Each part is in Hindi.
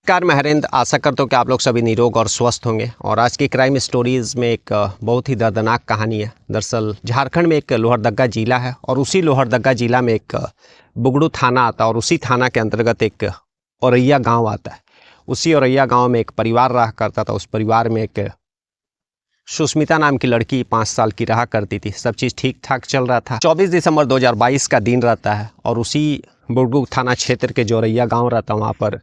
नमस्कार, मैं हरेंद्र। आशा करता हूँ कि आप लोग सभी निरोग और स्वस्थ होंगे। और आज की क्राइम स्टोरीज़ में एक बहुत ही दर्दनाक कहानी है। दरअसल झारखंड में एक लोहरदगा जिला है और उसी लोहरदगा जिला में एक बुगड़ू थाना आता है और उसी थाना के अंतर्गत एक औरैया गांव आता है। उसी औरैया गांव में एक परिवार रहा करता था। उस परिवार में एक सुष्मिता नाम की लड़की 5 साल की रहा करती थी। सब चीज़ ठीक ठाक चल रहा था। 24 दिसंबर 2022 का दिन रहता है और उसी बुगड़ू थाना क्षेत्र के जो औरैया गाँव रहता है वहाँ पर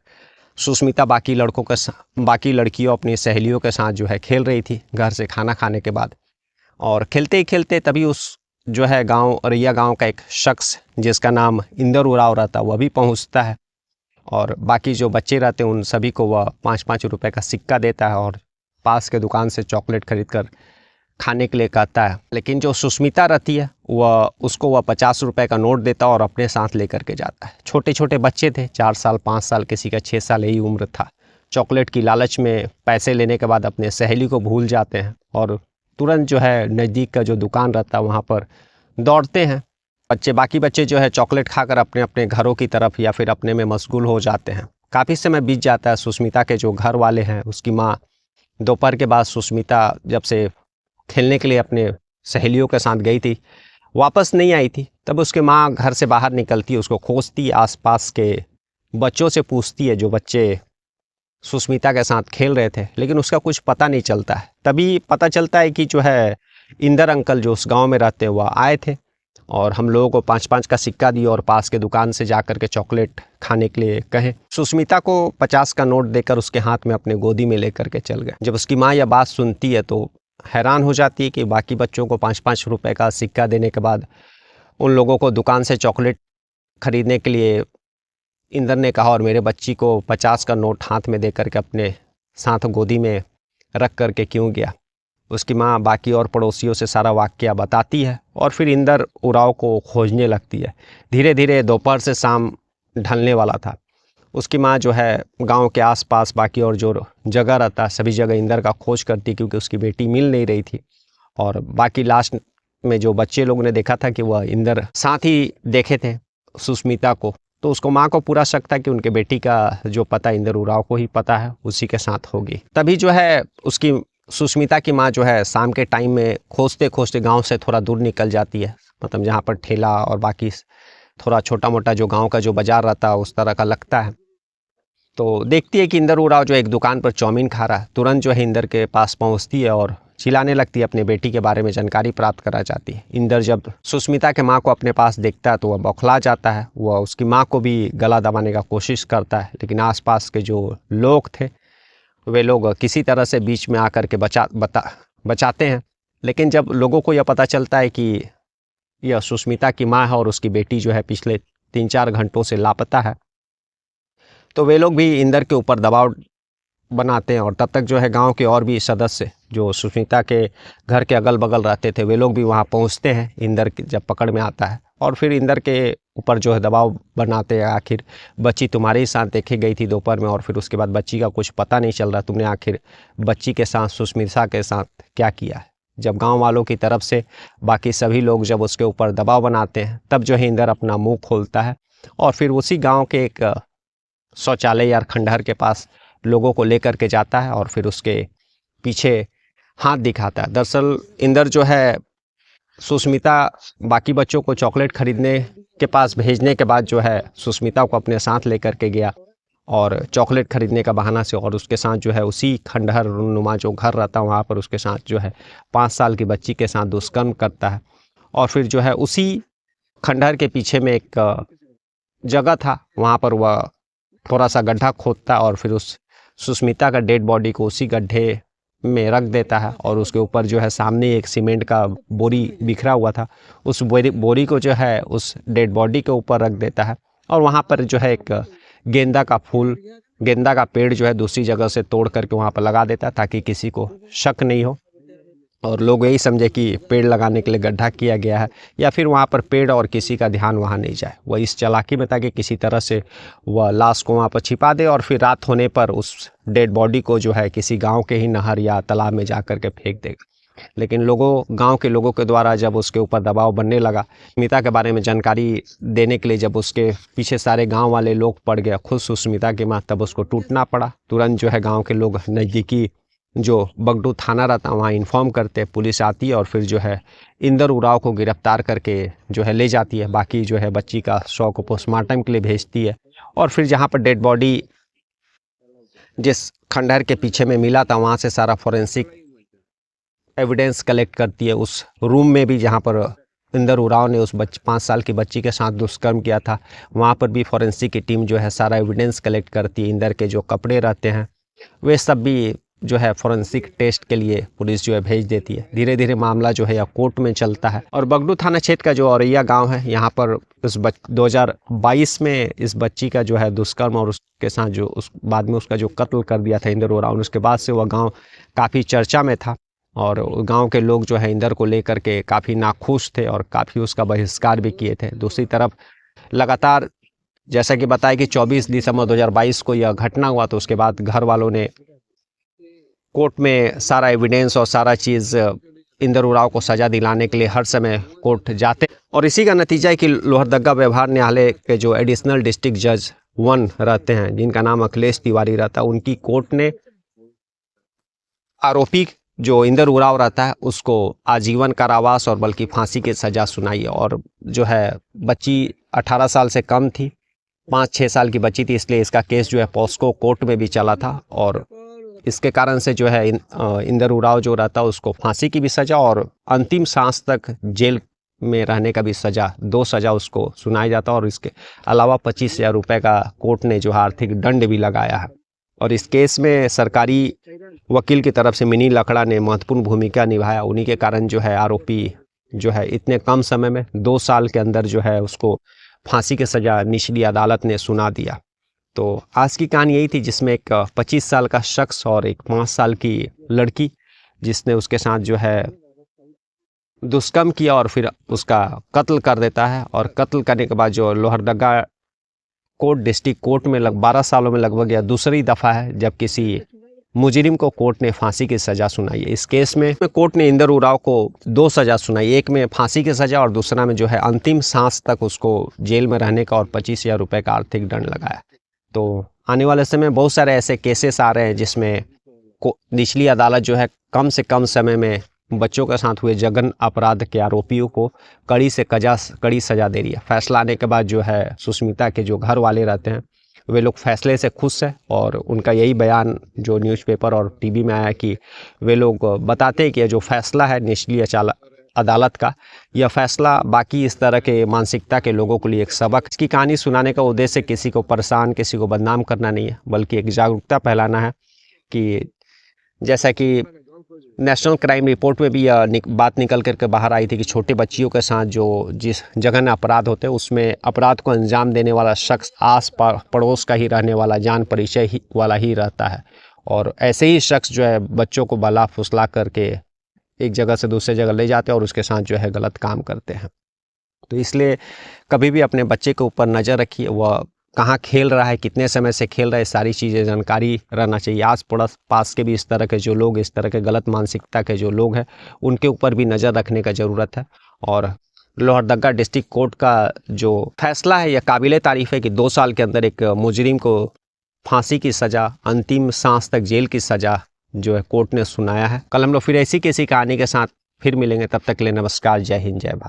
सुष्मिता बाकी लड़कियों अपनी सहेलियों के साथ जो है खेल रही थी घर से खाना खाने के बाद। और खेलते ही खेलते तभी उस जो है गांव औरैया गांव का एक शख्स जिसका नाम इंदर उराव रहता है वह भी पहुंचता है और बाकी जो बच्चे रहते हैं उन सभी को वह 5-5 रुपए का सिक्का देता है और पास के दुकान से चॉकलेट खरीद कर खाने के लिए कहता है। लेकिन जो सुष्मिता रहती है वह 50 रुपए का नोट देता और अपने साथ लेकर के जाता है। छोटे छोटे बच्चे थे, 4 साल 5 साल, किसी का 6 साल यही उम्र था। चॉकलेट की लालच में पैसे लेने के बाद अपने सहेली को भूल जाते हैं और तुरंत जो है नज़दीक का जो दुकान रहता है वहाँ पर दौड़ते हैं। बाकी बच्चे जो है चॉकलेट खाकर अपने अपने घरों की तरफ या फिर अपने में मशगूल हो जाते हैं। काफ़ी समय बीत जाता है। सुष्मिता के जो घर वाले हैं उसकी माँ दोपहर के बाद सुष्मिता जब से खेलने के लिए अपने सहेलियों के साथ गई थी वापस नहीं आई थी, तब उसके माँ घर से बाहर निकलती है, उसको खोजती, आसपास के बच्चों से पूछती है जो बच्चे सुष्मिता के साथ खेल रहे थे, लेकिन उसका कुछ पता नहीं चलता है। तभी पता चलता है कि जो है इंदर अंकल जो उस गांव में रहते हैं वह आए थे और हम लोगों को 5-5 का सिक्का दिया और पास के दुकान से जाकर के चॉकलेट खाने के लिए कहें। सुष्मिता को 50 का नोट देकर उसके हाथ में अपने गोदी में लेकर के चल गए। जब उसकी माँ यह बात सुनती है तो हैरान हो जाती है कि बाकी बच्चों को 5-5 रुपए का सिक्का देने के बाद उन लोगों को दुकान से चॉकलेट खरीदने के लिए इंदर ने कहा और मेरे बच्ची को 50 का नोट हाथ में दे करके अपने साथ गोदी में रख करके क्यों गया। उसकी माँ बाकी और पड़ोसियों से सारा वाक़या बताती है और फिर इंदर उराव को खोजने लगती है। धीरे धीरे दोपहर से शाम ढलने वाला था। उसकी माँ जो है गांव के आसपास बाकी और जो जगह रहता सभी जगह इंदर का खोज करती क्योंकि उसकी बेटी मिल नहीं रही थी। और बाकी लास्ट में जो बच्चे लोग ने देखा था कि वह इंदर साथ ही देखे थे सुष्मिता को, तो उसको माँ को पूरा शक था कि उनके बेटी का जो पता इंदर उराव को ही पता है, उसी के साथ होगी। तभी जो है उसकी सुष्मिता की माँ जो है शाम के टाइम में खोजते खोजते गाँव से थोड़ा दूर निकल जाती है, मतलब जहाँ पर ठेला और बाकी थोड़ा छोटा मोटा जो गाँव का जो बाजार रहता है उस तरह का लगता है। तो देखती है कि इंदर उराव जो एक दुकान पर चाउमीन खा रहा है। तुरंत जो है इंदर के पास पहुंचती है और चिल्लाने लगती है, अपने बेटी के बारे में जानकारी प्राप्त करना चाहती है। इंदर जब सुष्मिता के माँ को अपने पास देखता है तो वह बौखला जाता है। वह उसकी माँ को भी गला दबाने का कोशिश करता है, लेकिन आसपास के जो लोग थे वे लोग किसी तरह से बीच में आकर के बचाते हैं। लेकिन जब लोगों को यह पता चलता है कि यह सुष्मिता की माँ है और उसकी बेटी जो है पिछले 3-4 घंटों से लापता है, तो वे लोग भी इंदर के ऊपर दबाव बनाते हैं। और तब तक जो है गांव के और भी सदस्य जो सुष्मिता के घर के अगल बगल रहते थे वे लोग भी वहां पहुंचते हैं इंदर जब पकड़ में आता है और फिर इंदर के ऊपर जो है दबाव बनाते हैं। आखिर बच्ची तुम्हारे ही साथ देखी गई थी दोपहर में और फिर उसके बाद बच्ची का कुछ पता नहीं चल रहा, तुमने आखिर बच्ची के साथ सुष्मिता के साथ क्या किया है। जब गाँव वालों की तरफ से बाकी सभी लोग जब उसके ऊपर दबाव बनाते हैं तब जो है इंदर अपना मुँह खोलता है और फिर उसी गाँव के एक शौचालय या खंडहर के पास लोगों को लेकर के जाता है और फिर उसके पीछे हाथ दिखाता है। दरअसल इंदर जो है सुष्मिता बाकी बच्चों को चॉकलेट खरीदने के पास भेजने के बाद जो है सुष्मिता को अपने साथ लेकर के गया और चॉकलेट खरीदने का बहाना से और उसके साथ जो है उसी खंडहर नुमा जो घर रहता है वहाँ पर उसके साथ जो है 5 साल की बच्ची के साथ दुष्कर्म करता है। और फिर जो है उसी खंडहर के पीछे में एक जगह था, वहाँ पर वह थोड़ा सा गड्ढा खोदता और फिर उस सुष्मिता का डेड बॉडी को उसी गड्ढे में रख देता है और उसके ऊपर जो है सामने एक सीमेंट का बोरी बिखरा हुआ था, उस बोरी को जो है उस डेड बॉडी के ऊपर रख देता है। और वहाँ पर जो है एक गेंदा का पेड़ जो है दूसरी जगह से तोड़ करके वहाँ पर लगा देता ताकि किसी को शक नहीं हो और लोग यही समझे कि पेड़ लगाने के लिए गड्ढा किया गया है या फिर वहाँ पर पेड़ और किसी का ध्यान वहाँ नहीं जाए। वह इस चालाकी में था कि किसी तरह से वह लाश को वहाँ पर छिपा दे और फिर रात होने पर उस डेड बॉडी को जो है किसी गांव के ही नहर या तालाब में जा कर के फेंक देगा। लेकिन गांव के लोगों के द्वारा जब उसके ऊपर दबाव बनने लगा, सुष्मिता के बारे में जानकारी देने के लिए जब उसके पीछे सारे गांव वाले लोग पड़ गए, खुद सुष्मिता की मां, तब उसको टूटना पड़ा। तुरंत जो है गांव के लोग नज़दीकी जो बगडू थाना रहता है वहाँ इन्फॉर्म करते हैं, पुलिस आती है और फिर जो है इंदर उरांव को गिरफ्तार करके जो है ले जाती है। बाकी जो है बच्ची का शव को पोस्टमार्टम के लिए भेजती है और फिर जहाँ पर डेड बॉडी जिस खंडहर के पीछे में मिला था वहाँ से सारा फॉरेंसिक एविडेंस कलेक्ट करती है। उस रूम में भी जहाँ पर इंदर उरांव ने उस 5 साल की बच्ची के साथ दुष्कर्म किया था, वहाँ पर भी फॉरेंसिक की टीम जो है सारा एविडेंस कलेक्ट करती है। इंदर के जो कपड़े रहते हैं वे सब भी जो है फॉरेंसिक टेस्ट के लिए पुलिस जो है भेज देती है। धीरे धीरे मामला जो है या कोर्ट में चलता है और बगडू थाना क्षेत्र का जो औरैया गांव है, यहाँ पर 2022 में इस बच्ची का जो है दुष्कर्म और उसके साथ जो उस बाद में उसका जो कत्ल कर दिया था इंदर उरांव, उसके बाद से वह गांव काफ़ी चर्चा में था और गांव के लोग जो है इंदर को लेकर के काफ़ी नाखुश थे और काफ़ी उसका बहिष्कार भी किए थे। दूसरी तरफ लगातार जैसा कि बताया कि 24 दिसंबर 2022 को यह घटना हुआ, तो उसके बाद घर वालों ने कोर्ट में सारा एविडेंस और सारा चीज़ इंदर उरांव को सज़ा दिलाने के लिए हर समय कोर्ट जाते और इसी का नतीजा है कि लोहरदगा व्यवहार न्यायालय के जो एडिशनल डिस्ट्रिक्ट जज 1 रहते हैं, जिनका नाम अखिलेश तिवारी रहता है, उनकी कोर्ट ने आरोपी जो इंदर उरांव रहता है उसको आजीवन कारावास और बल्कि फांसी की सज़ा सुनाई। और जो है बच्ची 18 साल से कम थी, 5-6 साल की बच्ची थी, इसलिए इसका केस जो है पॉस्को कोर्ट में भी चला था और इसके कारण से जो है इंदर उरांव जो रहता है उसको फांसी की भी सज़ा और अंतिम सांस तक जेल में रहने का भी सज़ा, 2 सज़ा उसको सुनाया जाता और इसके अलावा 25,000 रुपये का कोर्ट ने जो आर्थिक दंड भी लगाया है। और इस केस में सरकारी वकील की तरफ से मिनी लकड़ा ने महत्वपूर्ण भूमिका निभाया। उन्हीं के कारण जो है आरोपी जो है इतने कम समय में 2 साल के अंदर जो है उसको फांसी की सज़ा निचली अदालत ने सुना दिया। तो आज की कहानी यही थी, जिसमें एक 25 साल का शख्स और एक 5 साल की लड़की जिसने उसके साथ जो है दुष्कर्म किया और फिर उसका कत्ल कर देता है। और कत्ल करने के बाद जो लोहरदगा कोर्ट डिस्ट्रिक्ट कोर्ट में 12 सालों में लगभग यह दूसरी दफ़ा है जब किसी मुजरिम को कोर्ट ने फांसी की सज़ा सुनाई है। इस केस में कोर्ट ने इंदर उरांव को 2 सज़ा सुनाई, एक में फांसी की सज़ा और दूसरा में जो है अंतिम सांस तक उसको जेल में रहने का और 25,000 रुपये का आर्थिक दंड लगाया। तो आने वाले समय में बहुत सारे ऐसे केसेस आ रहे हैं जिसमें निचली अदालत जो है कम से कम समय में बच्चों के साथ हुए जघन्य अपराध के आरोपियों को कड़ी से कड़ी सज़ा दे रही है। फैसला आने के बाद जो है सुष्मिता के जो घर वाले रहते हैं वे लोग फैसले से खुश हैं और उनका यही बयान जो न्यूज़पेपर और टीवी में आया कि वे लोग बताते हैं कि यह जो फैसला है निचली अदालत का, यह फैसला बाकी इस तरह के मानसिकता के लोगों के लिए एक सबक। इसकी कहानी सुनाने का उद्देश्य किसी को परेशान, किसी को बदनाम करना नहीं है, बल्कि एक जागरूकता फैलाना है कि जैसा कि नेशनल क्राइम रिपोर्ट में भी यह बात निकल करके बाहर आई थी कि छोटे बच्चियों के साथ जो जिस जघन्य अपराध होते हैं उसमें अपराध को अंजाम देने वाला शख्स आस पड़ोस का ही रहने वाला, जान परिचय वाला ही रहता है और ऐसे ही शख्स जो है बच्चों को बला फुसला करके एक जगह से दूसरे जगह ले जाते हैं और उसके साथ जो है गलत काम करते हैं। तो इसलिए कभी भी अपने बच्चे के ऊपर नज़र रखिए, वह कहाँ खेल रहा है, कितने समय से खेल रहा है, सारी चीज़ें जानकारी रहना चाहिए। आस पड़ोस पास के भी इस तरह के जो लोग, इस तरह के गलत मानसिकता के जो लोग हैं उनके ऊपर भी नज़र रखने का ज़रूरत है। और लोहरदगा डिस्ट्रिक्ट कोर्ट का जो फैसला है यह काबिले तारीफ़ है कि 2 साल के अंदर एक मुजरिम को फांसी की सज़ा, अंतिम सांस तक जेल की सज़ा जो है कोर्ट ने सुनाया है। कल हम लोग फिर ऐसी किसी कहानी के साथ फिर मिलेंगे, तब तक के लिए नमस्कार, जय हिंद, जय भारत।